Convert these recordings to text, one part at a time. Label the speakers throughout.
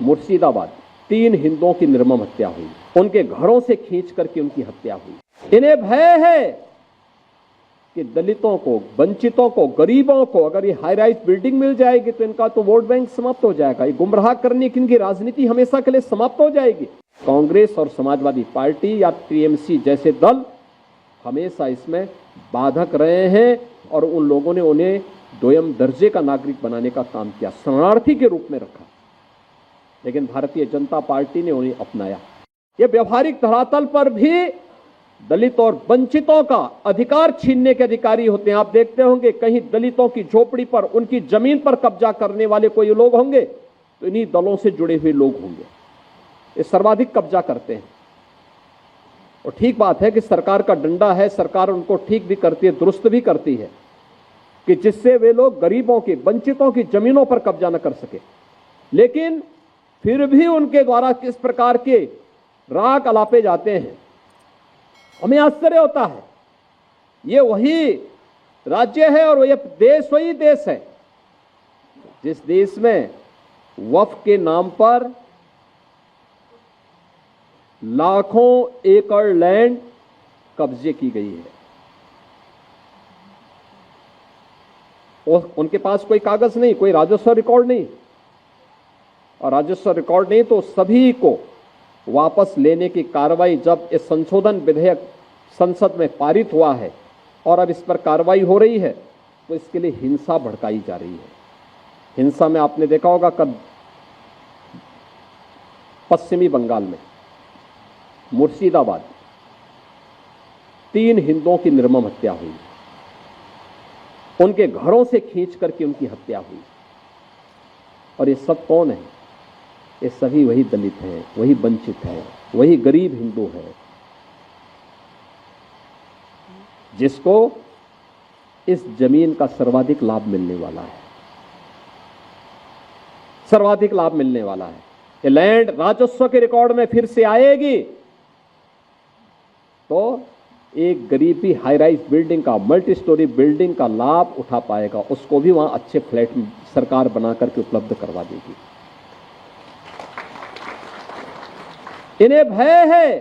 Speaker 1: मुर्शिदाबाद 3 हिंदुओं की निर्मम हत्या हुई, उनके घरों से खींच करके उनकी हत्या हुई। इन्हें भय है कि दलितों को, वंचितों को, गरीबों को अगर ये हाई राइज बिल्डिंग मिल जाएगी तो इनका तो वोट बैंक समाप्त हो जाएगा, ये गुमराह करने की इनकी राजनीति हमेशा के लिए समाप्त हो जाएगी। कांग्रेस और समाजवादी पार्टी या टीएमसी जैसे दल हमेशा इसमें बाधक रहे हैं और उन लोगों ने उन्हें दोयम दर्जे का नागरिक बनाने का काम किया, शरणार्थी के रूप में रखा। लेकिन भारतीय जनता पार्टी ने उन्हें अपनाया। ये व्यवहारिक धरातल पर भी दलित और वंचितों का अधिकार छीनने के अधिकारी होते हैं। आप देखते होंगे कहीं दलितों की झोपड़ी पर, उनकी जमीन पर कब्जा करने वाले कोई लोग होंगे तो इन्हीं दलों से जुड़े हुए लोग होंगे। ये सर्वाधिक कब्जा करते हैं। और ठीक बात है कि सरकार का डंडा है, सरकार उनको ठीक भी करती है, दुरुस्त भी करती है कि जिससे वे लोग गरीबों की, वंचितों की जमीनों पर कब्जा न कर सके। लेकिन फिर भी उनके द्वारा किस प्रकार के राग अलापे जाते हैं, हमें आश्चर्य होता है। ये वही राज्य है और ये देश वही देश है जिस देश में वक्फ के नाम पर लाखों एकड़ लैंड कब्जे की गई है और उनके पास कोई कागज नहीं, कोई राजस्व रिकॉर्ड नहीं। और राजस्व रिकॉर्ड नहीं तो सभी को वापस लेने की कार्रवाई, जब इस संशोधन विधेयक संसद में पारित हुआ है और अब इस पर कार्रवाई हो रही है तो इसके लिए हिंसा भड़काई जा रही है। हिंसा में आपने देखा होगा कब पश्चिमी बंगाल में मुर्शिदाबाद 3 हिंदुओं की निर्मम हत्या हुई, उनके घरों से खींच करके उनकी हत्या हुई। और ये सब कौन है? ये सभी वही दलित हैं, वही वंचित हैं, वही गरीब हिंदू हैं जिसको इस जमीन का सर्वाधिक लाभ मिलने वाला है, सर्वाधिक लाभ मिलने वाला है। ये लैंड राजस्व के रिकॉर्ड में फिर से आएगी तो एक गरीब भी हाई राइज बिल्डिंग का, मल्टी स्टोरी बिल्डिंग का लाभ उठा पाएगा, उसको भी वहां अच्छे फ्लैट सरकार बना करके उपलब्ध करवा देगी। इन्हें भय है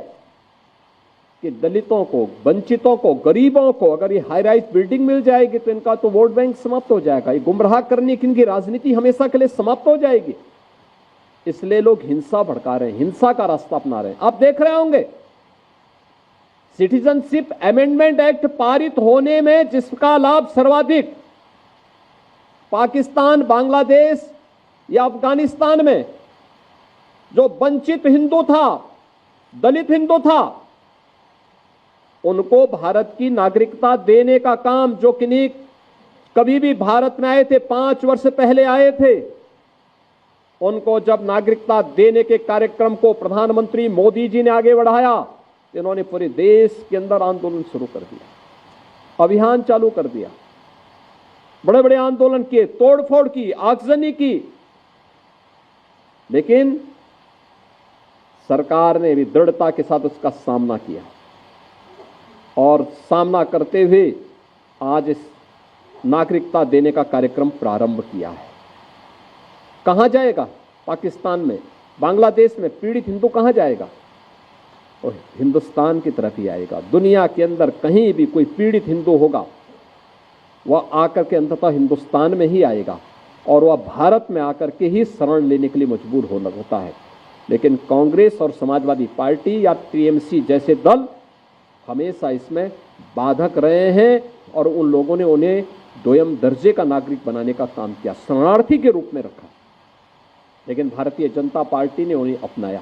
Speaker 1: कि दलितों को, वंचितों को, गरीबों को अगर ये हाई राइज बिल्डिंग मिल जाएगी तो इनका तो वोट बैंक समाप्त हो जाएगा, ये गुमराह करने की इनकी राजनीति हमेशा के लिए समाप्त हो जाएगी। इसलिए लोग हिंसा भड़का रहे हैं, हिंसा का रास्ता अपना रहे हैं। आप देख रहे होंगे सिटीजनशिप अमेंडमेंट एक्ट पारित होने में जिसका लाभ सर्वाधिक पाकिस्तान, बांग्लादेश या अफगानिस्तान में जो वंचित हिंदू था, दलित हिंदू था, उनको भारत की नागरिकता देने का काम, जो किन्हीं कभी भी भारत में आए थे, 5 वर्ष पहले आए थे, उनको जब नागरिकता देने के कार्यक्रम को प्रधानमंत्री मोदी जी ने आगे बढ़ाया, इन्होंने पूरे देश के अंदर आंदोलन शुरू कर दिया, अभियान चालू कर दिया, बड़े बड़े आंदोलन किए, तोड़फोड़ की, आगजनी की। लेकिन सरकार ने भी दृढ़ता के साथ उसका सामना किया और सामना करते हुए आज इस नागरिकता देने का कार्यक्रम प्रारंभ किया है। कहां जाएगा? पाकिस्तान में, बांग्लादेश में पीड़ित हिंदू कहां जाएगा? और हिंदुस्तान की तरफ ही आएगा। दुनिया के अंदर कहीं भी कोई पीड़ित हिंदू होगा वह आकर के अंततः हिंदुस्तान में ही आएगा और वह भारत में आकर के ही शरण लेने के लिए मजबूर होता है। लेकिन कांग्रेस और समाजवादी पार्टी या टीएमसी जैसे दल हमेशा इसमें बाधक रहे हैं और उन लोगों ने उन्हें दोयम दर्जे का नागरिक बनाने का काम किया, शरणार्थी के रूप में रखा। लेकिन भारतीय जनता पार्टी ने उन्हें अपनाया।